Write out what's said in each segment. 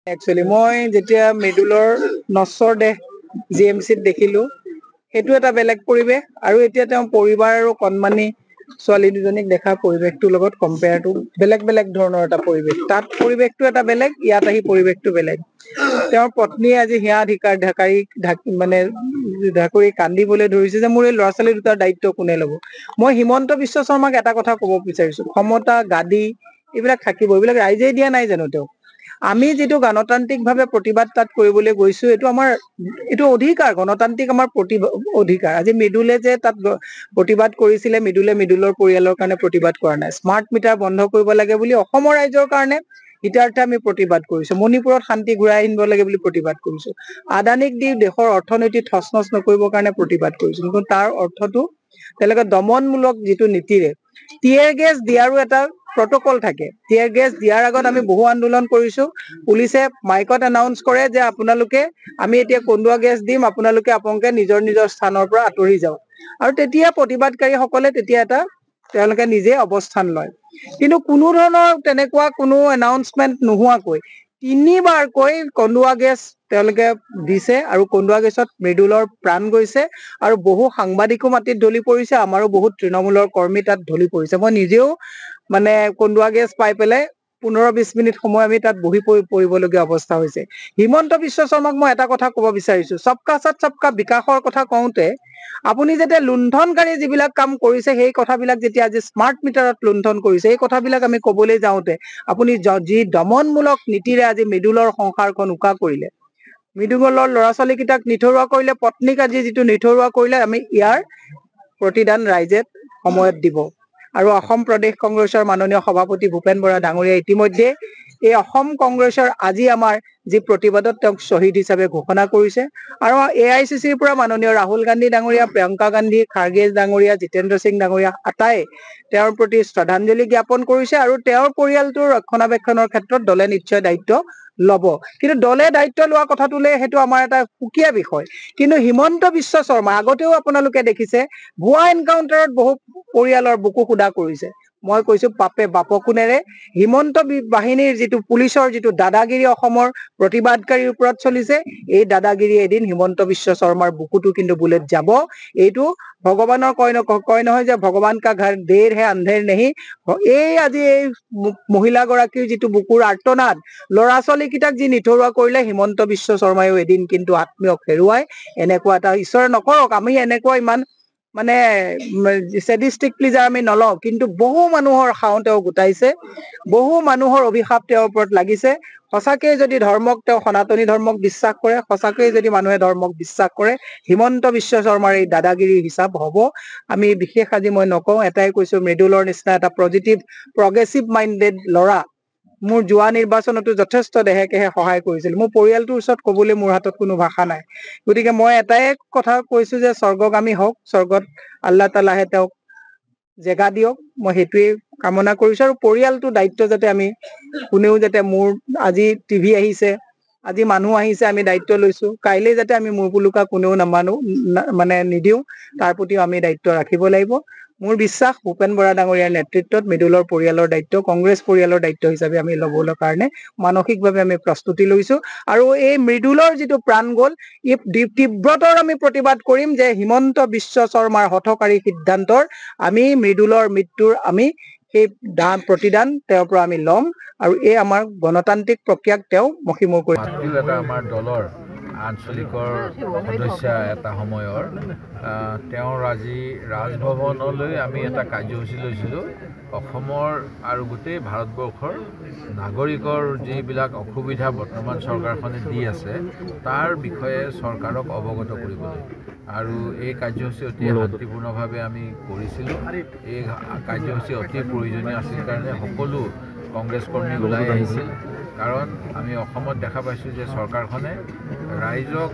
Actually মই যেতিয়া মৃদুলৰ নশ্বৰ দেহ GMCত দেখিলো সেইটো এটা বেলেগ পৰিৱেশ আৰু এতিয়া তেওঁ পৰিবাৰ আৰু কণমানি ছোৱালী দুজনীক দেখা পৰিৱেশটোৰ লগত কম্পেয়াৰটো বেলেগ বেলেগ ধৰণৰ এটা পৰিৱেশ তাত পৰিৱেশটো এটা বেলেগ ইয়াত আহি পৰিৱেশটো বেলেগ তেওঁৰ পত্নীয়ে আজি হিয়া ধিকাৰ মানে ঢাকৰি কান্দিবলৈ ধৰিছে যে মোৰ এই ল'ৰা ছোৱালী দুটাৰ দায়িত্ব কোনে ল'ব মই হিমন্ত বিশ্ব শৰ্মাক এটা কথা ক'ব বিচাৰিছো ক্ষমতা গাদী এইবিলাক থাকিব এইবিলাক ৰাইজে দিয়া নাই জানো তেওঁক আমি যেটো গণতান্ত্ৰিকভাৱে প্ৰতিবাদ তাত কৰিবলৈ গৈছো এইটো অধিকাৰ গণতান্ত্ৰিক আমাৰ অধিকাৰ আজি মৃদুলে যে তাত প্ৰতিবাদ কৰিছিলে মৃদুলৰ পৰিয়ালৰ কাৰণে প্ৰতিবাদ কৰা নাই স্মাৰ্ট মিটাৰ বন্ধ কৰিব লাগে বুলি অসমৰ ৰাইজৰ কাৰণে হিতাৰ্থে আমি প্ৰতিবাদ কৰিছো মণিপুৰত শান্তি ঘূৰাই আনিব লাগে বুলি প্ৰতিবাদ কৰিছো আদানিক দি দেশৰ অৰ্থনীতি থচনচ নকৰিবৰ কাৰণে প্ৰতিবাদ কৰিছো কিন্তু তাৰ অৰ্থটো তেওঁলোকে দমনমূলক যিটো নীতিৰে টিয়াৰ গেছ দিয়াৰো এটা প্ৰটকল থাকে টিয়াৰ গেছ দিয়াৰ আগত আমি বহু আন্দোলন কৰিছো পুলিচে মাইকত এনাউন্স কৰে যে আপোনালোকে আমি এতিয়া কন্দুৱা গেছ দিম আপোনালোকে নিজৰ নিজৰ স্থানৰ পৰা আঁতৰি যাওক আৰু তেতিয়া প্ৰতিবাদকাৰীসকলে তেতিয়া এটা তেওঁলোকে নিজে অৱস্থান লয় কিন্তু কোনো ধৰণৰ তেনেকুৱা কোনো এনাউন্সমেন্ট নোহোৱাকৈ তিনিবাৰকৈ কন্দুৱা গেছ তেওঁলোকে দিছে আৰু কন্দুৱা গেছত মৃদুলৰ প্ৰাণ গৈছে আৰু বহু সাংবাদিকো মাটিত ঢলি পৰিছে আমাৰো বহুত তৃণমূলৰ কৰ্মী তাত ঢলি পৰিছে মই নিজেও মানে কন্দুৱা গেছ পাই পেলাই 15-20 মিনিট সময় আমি তাত বহি পৰিবলগীয়া অৱস্থা হৈছে হিমন্ত বিশ্ব শৰ্মাক মই এটা কথা ক'ব বিচাৰিছো সবকা সাথ সবকা বিকাশৰ কথা কওঁতে আপুনি যেতিয়া লুণ্ঠনকাৰী যিবিলাক কাম কৰিছে সেই কথাবিলাক যেতিয়া আজি স্মাৰ্ট মিটাৰত লুণ্ঠন কৰিছে এই কথাবিলাক আমি ক'বলৈ যাওঁতে আপুনি যি দমনমূলক নীতিৰে আজি মৃদুলৰ সংসাৰখন উকা কৰিলে মৃদুলৰ ল'ৰা ছোৱালী কিটাক নিথৰুৱা কৰিলে পত্নীক আজি যিটো নিথৰুৱা কৰিলে আমি ইয়াৰ প্ৰতিদান ৰাইজে সময়ত দিব আৰু অসম প্ৰদেশ কংগ্ৰেছৰ মাননীয় সভাপতি ভূপেন বৰা ডাঙৰীয়া ইতিমধ্যে এই অসম কংগ্ৰেছৰ আজি আমাৰ যি প্ৰতিবাদত তেওঁক শ্বহীদ হিচাপে ঘোষণা কৰিছে আৰু AICCৰ পৰা মাননীয় ৰাহুল গান্ধী ডাঙৰীয়া প্ৰিয়ংকা গান্ধী খাৰ্গে ডাঙৰীয়া জিতেন্দ্ৰ সিং ডাঙৰীয়া আটাই তেওঁৰ প্ৰতি শ্ৰদ্ধাঞ্জলি জ্ঞাপন কৰিছে আৰু তেওঁৰ পৰিয়ালটোৰ ৰক্ষণাবেক্ষণৰ ক্ষেত্ৰত দলে নিশ্চয় দায়িত্ব ল'ব কিন্তু দলে দায়িত্ব লোৱা কথাটোলে সেইটো আমাৰ এটা সুকীয়া বিষয় কিন্তু হিমন্ত বিশ্ব শৰ্মা আগতেও আপোনালোকে দেখিছে ভুৱা এনকাউন্টাৰত বহু পৰিয়ালৰ বুকু খুদা কৰিছে মই কৈছো পাপে বাপকো নেৰে হিমন্ত বাহিনীৰ যিটো পুলিচৰ যিটো দাদাগিৰি অসমৰ প্ৰতিবাদকাৰীৰ ওপৰত চলিছে এই দাদাগিৰি এদিন হিমন্ত বিশ্ব শৰ্মাৰ বুকুটো কিন্তু বুলেট যাব এইটো ভগৱানৰ কয় নহয় যে ভগৱান কা ঘৰ দেৰ হে আন্ধেৰ নেহি এই আজি এই মহিলা গৰাকীৰ যিটো বুকুৰ আৰ্তনাদ ল'ৰা ছোৱালী কিটাক যি নিথৰুৱা কৰিলে হিমন্ত বিশ্ব শৰ্মায়ও এদিন কিন্তু আত্মীয়ক হেৰুৱাই এনেকুৱা এটা ঈশ্বৰে নকৰক আমি এনেকুৱা ইমান মানে চেডিষ্টিক প্লিজাৰ আমি নলওঁ কিন্তু বহু মানুহৰ খাওঁ তেওঁ গোটাইছে বহু মানুহৰ অভিশাপ তেওঁৰ ওপৰত লাগিছে সঁচাকৈ যদি ধৰ্মক তেওঁ সনাতনী ধৰ্মক বিশ্বাস কৰে সঁচাকৈ যদি মানুহে ধৰ্মক বিশ্বাস কৰে হিমন্ত বিশ্ব শৰ্মাৰ এই দাদাগিৰি হিচাপ হ'ব আমি বিশেষ আজি মই নকওঁ এটাই কৈছো মৃদুলৰ নিচিনা এটা পজিটিভ প্ৰগ্ৰেছিভ মাইণ্ডেড ল'ৰা মোৰ যোৱা নিৰ্বাচনতো যথেষ্ট দেহেকেহে সহায় কৰিছিল মোৰ পৰিয়ালটোৰ ওচৰত ক'বলৈ মোৰ হাতত কোনো ভাষা নাই গতিকে মই এটাই কথা কৈছো যে স্বৰ্গগামী হওক স্বৰ্গত আল্লাহ তাআলাহে তেওঁক জেগা দিয়ক মই সেইটোৱে কামনা কৰিছো আৰু পৰিয়ালটো দায়িত্ব যাতে আমি কোনেও যাতে মোৰ আজি টিভি আহিছে আজি মানুহ আহিছে আমি দায়িত্ব লৈছো কাইলৈ যাতে আমি মোৰ পুলুকা কোনেও নামানো মানে নিদিও তাৰ প্ৰতিও আমি দায়িত্ব ৰাখিব লাগিব মোৰ বিশ্বাস ভূপেন বৰা ডাঙৰীয়াৰ নেতৃত্বত মৃদুলৰ পৰিয়ালৰ দায়িত্ব কংগ্ৰেছ পৰিয়ালৰ দায়িত্ব হিচাপে আমি ল'বলৈ কাৰণে মানসিকভাৱে আমি প্ৰস্তুতি লৈছো আৰু এই মৃদুলৰ যিটো প্ৰাণ গ'ল এই তীব্ৰতৰ আমি প্ৰতিবাদ কৰিম যে হিমন্ত বিশ্ব শৰ্মাৰ হঠকাৰী সিদ্ধান্তৰ আমি মৃদুলৰ মৃত্যুৰ আমি সেই প্ৰতিদান তেওঁৰ পৰা আমি ল'ম আৰু এই আমাৰ গণতান্ত্ৰিক প্ৰক্ৰিয়াক তেওঁ মষিমূৰ কৰি এটা আমাৰ দলৰ আঞ্চলিকৰ সদস্য এটা সময়ৰ তেওঁৰ আজি ৰাজভৱনলৈ আমি এটা কাৰ্যসূচী লৈছিলোঁ অসমৰ আৰু গোটেই ভাৰতবৰ্ষৰ নাগৰিকৰ যিবিলাক অসুবিধা বৰ্তমান চৰকাৰখনে দি আছে তাৰ বিষয়ে চৰকাৰক অৱগত কৰিবলৈ আৰু এই কাৰ্যসূচী অতি শান্তিপূৰ্ণভাৱে আমি কৰিছিলোঁ এই কাৰ্যসূচী অতি প্ৰয়োজনীয় আছিল কাৰণে সকলো কংগ্ৰেছ কৰ্মী ওলাই আহিছিল কাৰণ আমি অসমত দেখা পাইছোঁ যে চৰকাৰখনে ৰাইজক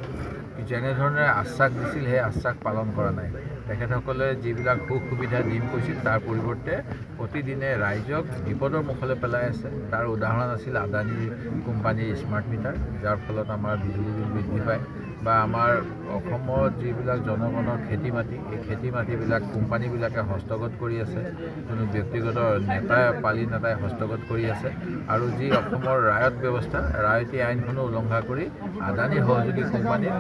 যেনেধৰণে আশ্বাস দিছিল সেই আশ্বাস পালন কৰা নাই তেখেতসকলে যিবিলাক সুখ সুবিধা দিম কৈছিল তাৰ পৰিৱৰ্তে প্ৰতিদিনে ৰাইজক বিপদৰ মুখলৈ পেলাই আছে। তাৰ উদাহৰণ আছিল আদানী কোম্পানীৰ স্মাৰ্ট মিটাৰ, যাৰ ফলত আমাৰ বিজুলী বিল বৃদ্ধি পায়, বা আমাৰ অসমৰ যিবিলাক জনগণৰ খেতি মাটি, এই খেতি মাটিবিলাক কোম্পানীবিলাকে হস্তগত কৰি আছে, কোনো ব্যক্তিগত নেতাই পালি নেতাই হস্তগত কৰি আছে, আৰু যি অসমৰ ৰায়ত ব্যৱস্থা, ৰায়তী আইনখনো উলংঘা কৰি আদানী সহযোগী কোম্পানীত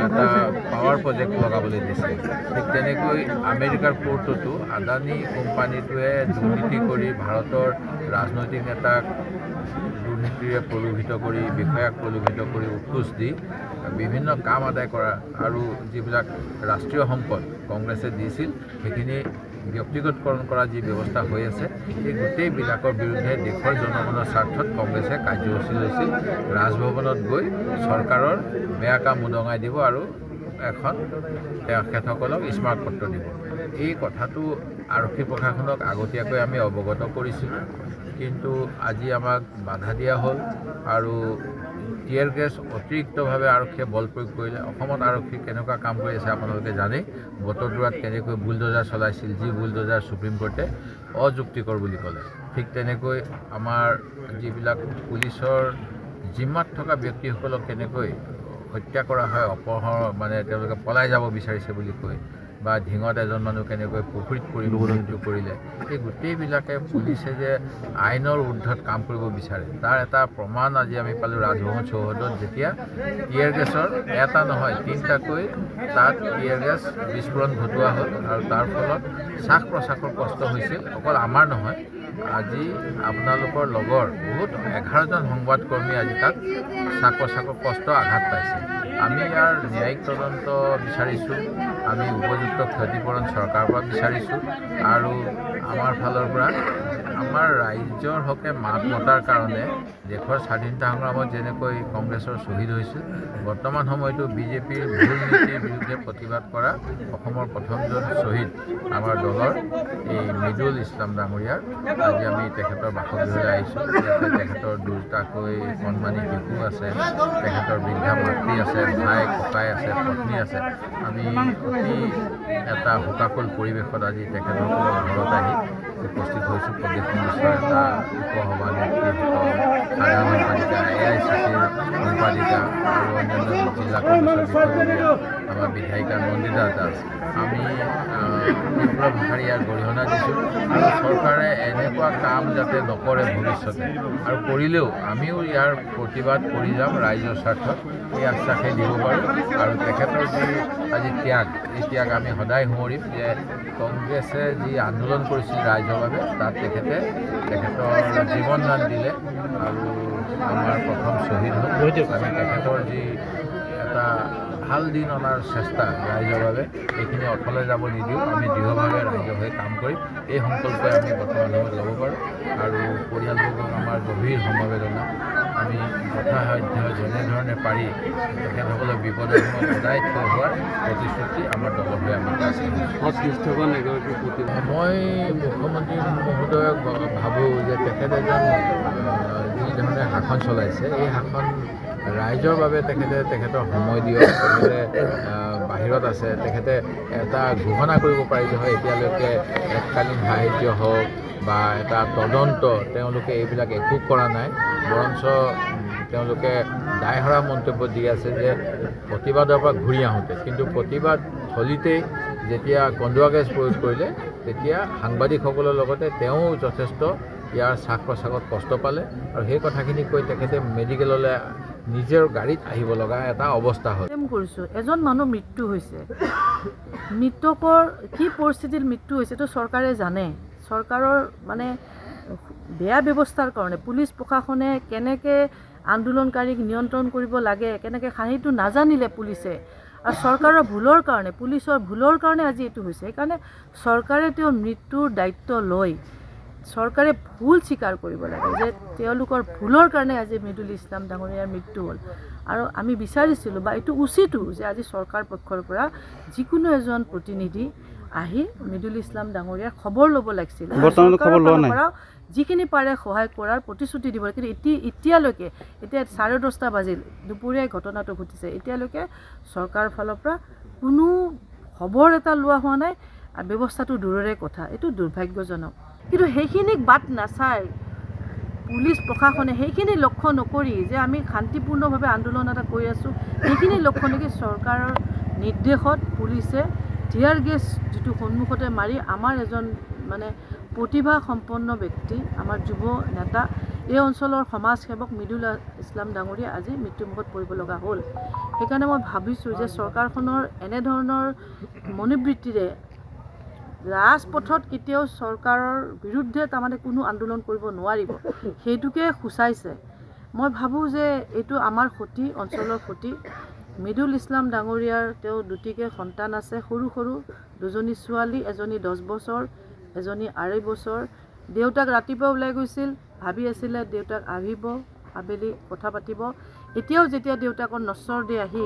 এটা পাৱাৰ প্ৰজেক্ট লগাবলৈ দিছে। ঠিক তেনেকৈ আমেৰিকাৰ কোৰ্টতো আদানী কোম্পানীটোৱে দুৰ্নীতি কৰি ভাৰতৰ ৰাজনৈতিক নেতাক দুৰ্নীতিৰে প্ৰলোভিত কৰি, বিষয়াক প্ৰলোভিত কৰি উৎকোচ দি বিভিন্ন কাম আদায় কৰা, আৰু যিবিলাক ৰাষ্ট্ৰীয় সম্পদ কংগ্ৰেছে দিছিল সেইখিনি ব্যক্তিগতকৰণ কৰা যি ব্যৱস্থা হৈ আছে, এই গোটেইবিলাকৰ বিৰুদ্ধে দেশৰ জনগণৰ স্বাৰ্থত কংগ্ৰেছে কাৰ্যসূচী লৈছিল। ৰাজভৱনত গৈ চৰকাৰৰ বেয়া কাম উদঙাই দিব আৰু এখন তেখেতসকলক স্মাৰক পত্ৰ দিব। এই কথাটো আৰক্ষী প্ৰশাসনক আগতীয়াকৈ আমি অৱগত কৰিছিলোঁ, কিন্তু আজি আমাক বাধা দিয়া হ'ল আৰু টিয়াৰ গেছ অতিৰিক্তভাৱে আৰক্ষীয়ে বল প্ৰয়োগ কৰিলে। অসমত আৰক্ষী কেনেকুৱা কাম কৰি আছে আপোনালোকে জানেই। বটদ্ৰৱাত কেনেকৈ বুলডোজাৰ চলাইছিল, যি বুলডোজাৰ সুপ্ৰিম কোৰ্টে অযুক্তিকৰ বুলি ক'লে। ঠিক তেনেকৈ আমাৰ যিবিলাক পুলিচৰ জিম্মাত থকা ব্যক্তিসকলক কেনেকৈ হত্যা কৰা হয়, মানে তেওঁলোকে পলাই যাব বিচাৰিছে বুলি কৈ, বা ঢিঙত এজন মানুহ কেনেকৈ পুখুৰীত পৰি মৃত্যু কৰিলে, এই গোটেইবিলাকে পুলিচে যে আইনৰ ঊৰ্ধত কাম কৰিব বিচাৰে তাৰ এটা প্ৰমাণ আজি আমি পালোঁ ৰাজভৱন চৌহদত, যেতিয়া টিয়াৰ গেছৰ এটা নহয় 3টাকৈ তাত টিয়াৰ গেছ বিস্ফোৰণ ঘটোৱা হ'ল, আৰু তাৰ ফলত শ্বাস প্ৰশ্বাসৰ কষ্ট হৈছিল। অকল আমাৰ নহয়, আজি আপোনালোকৰ লগৰ বহুত 11জন সংবাদকৰ্মী আজি তাত শ্বাস প্ৰশ্বাসৰ কষ্ট আঘাত পাইছে। আমি ইয়াৰ ন্যায়িক তদন্ত বিচাৰিছোঁ, আমি উপযুক্ত ক্ষতিপূৰণ চৰকাৰৰ পৰা বিচাৰিছোঁ, আৰু আমাৰ ফালৰ পৰা আমাৰ ৰাইজৰ হকে মাত মতাৰ কাৰণে দেশৰ স্বাধীনতা সংগ্ৰামত যেনেকৈ কংগ্ৰেছৰ শ্বহীদ হৈছিল, বৰ্তমান সময়তো বিজেপিৰ ভুল নীতিৰ বিৰুদ্ধে প্ৰতিবাদ কৰা অসমৰ প্ৰথমজন শ্বহীদ আমাৰ দলৰ এই মৃদুল ইছলাম ডাঙৰীয়াৰ আজি আমি তেখেতৰ বাসগৃহলৈ আহিছোঁ। তেখেতৰ দুটাকৈ কণমানি শিশু আছে, তেখেতৰ বৃদ্ধা মাতৃ আছে, ভাই ককাই আছে, পত্নী আছে। আমি অতি এটা শোকাকুল পৰিৱেশত আজি তেখেতসকলৰ ঘৰত আহি উপস্থিত হৈছোঁ। প্ৰদেশ কংগ্ৰেছৰ এটা উপসভানেত্ৰীসকল, সাধাৰণ সম্পাদিকা, AICCৰ সম্পাদিকা আৰু অন্যান্য জিলা কংগ্ৰেছৰ বিষয়ববীয়া, আমাৰ বিধায়িকা নন্দিতা দাস, আমি তীব্ৰ ভাষাৰে ইয়াৰ গৰিহণা দিছোঁ। আৰু চৰকাৰে এনেকুৱা কাম যাতে নকৰে ভৱিষ্যতে, আৰু কৰিলেও আমিও ইয়াৰ প্ৰতিবাদ কৰি যাম ৰাইজৰ স্বাৰ্থত, এই আশ্বাসে দিব পাৰোঁ। আৰু তেখেতৰ যি আজি ত্যাগ, এই ত্যাগ আমি সদায় সোঁৱৰিম যে কংগ্ৰেছে যি আন্দোলন কৰিছিল ৰাইজৰ বাবে, তাত তেখেতৰ জীৱন দান দিলে আৰু আমাৰ প্ৰথম শ্বহীদ হ'ল। আমি তেখেতৰ যি এটা ভাল দিন অনাৰ চেষ্টা ৰাইজৰ বাবে, এইখিনি অথলে যাব নিদিওঁ। আমি দৃঢ়ভাৱে ৰাইজৰ হৈ কাম কৰিম, এই সংকল্পই আমি বৰ্তমান সময়ত ল'ব পাৰোঁ। আৰু পৰিয়ালবৰ্গক আমাৰ গভীৰ সমবেদনা। আমি যথাসাধ্য যেনেধৰণে পাৰি তেখেতসকলক বিপদৰ সময়ত সদায় থৈ হোৱাৰ প্ৰতিশ্ৰুতি আমাৰ দলৰ হৈ আমি মই মুখ্যমন্ত্ৰী মহোদয়ক ভাবোঁ যে তেখেত এজন যিধৰণে শাসন চলাইছে, এই শাসন ৰাইজৰ বাবে তেখেতৰ সময় দিয়ক। তেখেতে বাহিৰত আছে, তেখেতে এটা ঘোষণা কৰিব পাৰিলে হয় এতিয়ালৈকে এককালীন সাহায্য হওক বা এটা তদন্ত, তেওঁলোকে এইবিলাক একো কৰা নাই। বৰঞ্চ তেওঁলোকে দায়হৰা মন্তব্য দি আছে যে প্ৰতিবাদৰ পৰা ঘূৰি আহোঁতে, কিন্তু প্ৰতিবাদ থলীতেই যেতিয়া কন্দুৱা গেছ প্ৰয়োগ কৰিলে তেতিয়া সাংবাদিকসকলৰ লগতে তেওঁ যথেষ্ট ইয়াৰ শ্বাস প্ৰশ্বাসত কষ্ট পালে, আৰু সেই কথাখিনি কৈ তেখেতে মেডিকেললৈ নিজৰ গাড়ীত আহিব লগা এটা অৱস্থা হ'ল। কৰিছোঁ এজন মানুহ মৃত্যু হৈছে, মৃতকৰ কি পৰিস্থিতিত মৃত্যু হৈছে তো চৰকাৰে জানে। চৰকাৰৰ মানে বেয়া ব্যৱস্থাৰ কাৰণে পুলিচ প্ৰশাসনে কেনেকৈ আন্দোলনকাৰীক নিয়ন্ত্ৰণ কৰিব লাগে, কেনেকৈ সেইটো নাজানিলে পুলিচে, আৰু চৰকাৰৰ ভুলৰ কাৰণে, পুলিচৰ ভুলৰ কাৰণে আজি এইটো হৈছে। সেইকাৰণে চৰকাৰে তেওঁৰ মৃত্যুৰ দায়িত্ব লয়, চৰকাৰে ভুল স্বীকাৰ কৰিব লাগে যে তেওঁলোকৰ ভুলৰ কাৰণে আজি মৃদুল ইছলাম ডাঙৰীয়াৰ মৃত্যু হ'ল। আৰু আমি বিচাৰিছিলোঁ বা এইটো উচিতো যে আজি চৰকাৰ পক্ষৰ পৰা যিকোনো এজন প্ৰতিনিধি আহি মৃদুল ইছলাম ডাঙৰীয়াৰ খবৰ ল'ব লাগিছিল, যিখিনি পাৰে সহায় কৰাৰ প্ৰতিশ্ৰুতি দিব। কিন্তু এতিয়ালৈকে 10:30 বাজিল, দুপৰীয়াই ঘটনাটো ঘটিছে, এতিয়ালৈকে চৰকাৰৰ ফালৰ পৰা কোনো খবৰ এটা লোৱা হোৱা নাই আৰু ব্যৱস্থাটো দূৰৰে কথা। এইটো দুৰ্ভাগ্যজনক। কিন্তু সেইখিনিক বাদ নাচাই পুলিচ প্ৰশাসনে সেইখিনি লক্ষ্য নকৰি যে আমি শান্তিপূৰ্ণভাৱে আন্দোলন এটা কৰি আছোঁ, সেইখিনি লক্ষ্য নেকি চৰকাৰৰ নিৰ্দেশত পুলিচে টিয়াৰ গেছ যিটো সন্মুখতে মাৰি আমাৰ এজন মানে প্ৰতিভা সম্পন্ন ব্যক্তি, আমাৰ যুৱ নেতা, এই অঞ্চলৰ সমাজসেৱক মৃদুল ইছলাম ডাঙৰীয়া আজি মৃত্যুমুখত পৰিব লগা হ'ল। সেইকাৰণে মই ভাবিছোঁ যে চৰকাৰখনৰ এনেধৰণৰ মনোবৃত্তিৰে ৰাজপথত কেতিয়াও চৰকাৰৰ বিৰুদ্ধে তাৰমানে কোনো আন্দোলন কৰিব নোৱাৰিব, সেইটোকে সূচাইছে। মই ভাবোঁ যে এইটো আমাৰ ক্ষতি, অঞ্চলৰ ক্ষতি। মৃদুল ইছলাম ডাঙৰীয়াৰ তেওঁ দুটিকে সন্তান আছে, সৰু সৰু দুজনী ছোৱালী, এজনী 10 বছৰ, এজনী 2.5 বছৰ। দেউতাক ৰাতিপুৱা ওলাই গৈছিল, ভাবি আছিলে দেউতাক আহিব, আবেলি কথা পাতিব। এতিয়াও যেতিয়া দেউতাকৰ নশ্বৰ দেহ আহি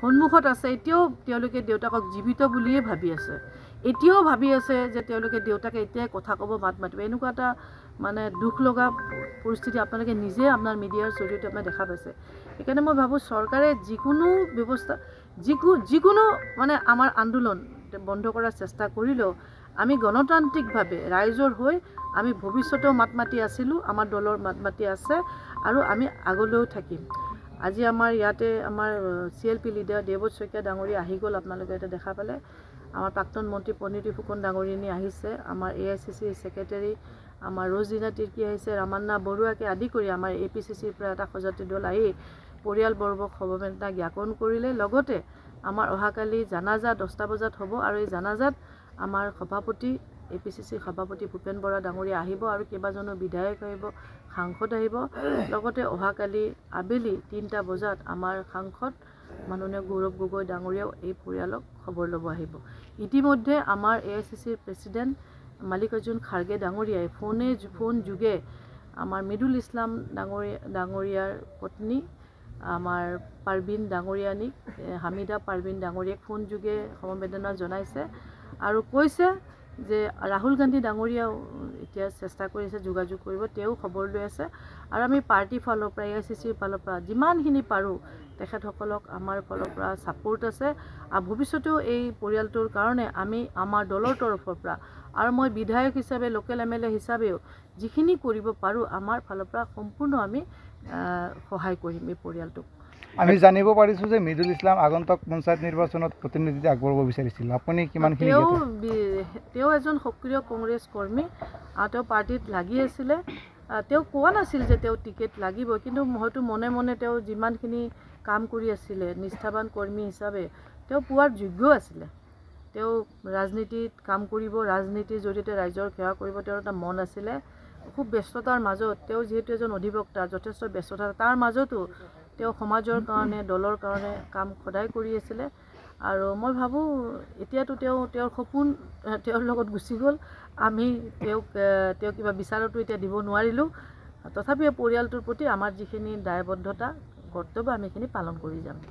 সন্মুখত আছে, এতিয়াও তেওঁলোকে দেউতাকক জীৱিত বুলিয়ে ভাবি আছে। এতিয়াও ভাবি আছে যে তেওঁলোকে দেউতাকে এতিয়াই কথা ক'ব, মাত মাতিব। এনেকুৱা এটা মানে দুখ লগা পৰিস্থিতি আপোনালোকে নিজে আপোনাৰ মিডিয়াৰ জৰিয়তে আপোনাৰ দেখা পাইছে। সেইকাৰণে মই ভাবোঁ চৰকাৰে যিকোনো ব্যৱস্থা, যিকোনো মানে আমাৰ আন্দোলন বন্ধ কৰাৰ চেষ্টা কৰিলেও আমি গণতান্ত্ৰিকভাৱে ৰাইজৰ হৈ আমি ভৱিষ্যতেও মাত মাতি আছিলোঁ, আমাৰ দলৰ মাত মাতি আছে আৰু আমি আগলৈও থাকিম। আজি আমাৰ ইয়াতে আমাৰ CLP লিডাৰ দেৱত শইকীয়া ডাঙৰীয়া আহি গ'ল, আপোনালোকে এতিয়া দেখা পালে। আমাৰ প্ৰাক্তন মন্ত্ৰী পনীতি ফুকন ডাঙৰীয়ানী আহিছে, আমাৰ AICC ছেক্ৰেটাৰী আমাৰ ৰজিনা তিৰ্কী আহিছে, ৰামান্না বৰুৱাকে আদি কৰি আমাৰ APCCৰ পৰা এটা সজাতি দল আহি পৰিয়ালবৰ্গক সমবেদনা জ্ঞাপন কৰিলে। লগতে আমাৰ অহাকালি জানাজা 10টা বজাত হ'ব আৰু এই জানাজাত আমাৰ সভাপতি APCCৰ সভাপতি ভূপেন বৰা ডাঙৰীয়া আহিব আৰু কেইবাজনো বিধায়ক আহিব, সাংসদ আহিব। লগতে অহাকালি আবেলি 3টা বজাত আমাৰ সাংসদ মাননীয় গৌৰৱ গগৈ ডাঙৰীয়াও এই পৰিয়ালক খবৰ ল'ব আহিব। ইতিমধ্যে আমাৰ AICCৰ প্ৰেছিডেণ্ট মাল্লিকাৰ্জুন খাৰ্গে ডাঙৰীয়াই ফোন যোগে আমাৰ মৃদুল ইছলাম ডাঙৰীয়াৰ পত্নী আমাৰ পাৰবিন ডাঙৰীয়ানীক, হামিদা পাৰবিন ডাঙৰীয়াক ফোন যোগে সমবেদনা জনাইছে আৰু কৈছে যে ৰাহুল গান্ধী ডাঙৰীয়াও এতিয়া চেষ্টা কৰিছে যোগাযোগ কৰিব, তেওঁ খবৰ লৈ আছে। আৰু আমি পাৰ্টিৰ ফালৰ পৰা AICCৰ ফালৰ পৰা যিমানখিনি পাৰোঁ তেখেতসকলক আমাৰ ফালৰ পৰা ছাপোৰ্ট আছে আৰু ভৱিষ্যতেও এই পৰিয়ালটোৰ কাৰণে আমি আমাৰ দলৰ তৰফৰ পৰা আৰু মই বিধায়ক হিচাপে, লোকেল MLA হিচাপেও যিখিনি কৰিব পাৰোঁ আমাৰ ফালৰ পৰা সম্পূৰ্ণ আমি সহায় কৰিম এই পৰিয়ালটোক। আমি জানিব পাৰিছোঁ যে মৃদুল ইছলাম আগন্তুক পঞ্চায়ত নিৰ্বাচনত প্ৰতিনিধিত্ব আগবঢ়াব বিচাৰিছিল, আপুনি কিমানখিনি? তেওঁ এজন সক্ৰিয় কংগ্ৰেছ কৰ্মী আৰু তেওঁ পাৰ্টিত লাগি আছিলে। তেওঁ কোৱা নাছিল যে তেওঁ টিকেট লাগিব, কিন্তু হয়তো মনে মনে তেওঁ যিমানখিনি কাম কৰি আছিলে নিষ্ঠাবান কৰ্মী হিচাপে তেওঁ পোৱাৰ যোগ্য আছিলে। তেওঁ ৰাজনীতিত কাম কৰিব, ৰাজনীতিৰ জৰিয়তে ৰাইজৰ সেৱা কৰিব তেওঁৰ এটা মন আছিলে। খুব ব্যস্ততাৰ মাজত তেওঁ যিহেতু এজন অধিবক্তা, যথেষ্ট ব্যস্ততা, তাৰ মাজতো তেওঁ সমাজৰ কাৰণে, দলৰ কাৰণে কাম সদায় কৰি আছিলে। আৰু মই ভাবোঁ এতিয়াতো তেওঁৰ সপোন তেওঁৰ লগত গুচি গ'ল। আমি তেওঁ কিবা বিচাৰতো এতিয়া দিব নোৱাৰিলোঁ। তথাপিও পৰিয়ালটোৰ প্ৰতি আমাৰ যিখিনি দায়বদ্ধতা, কৰ্তব্য আমি সেইখিনি পালন কৰি যাম।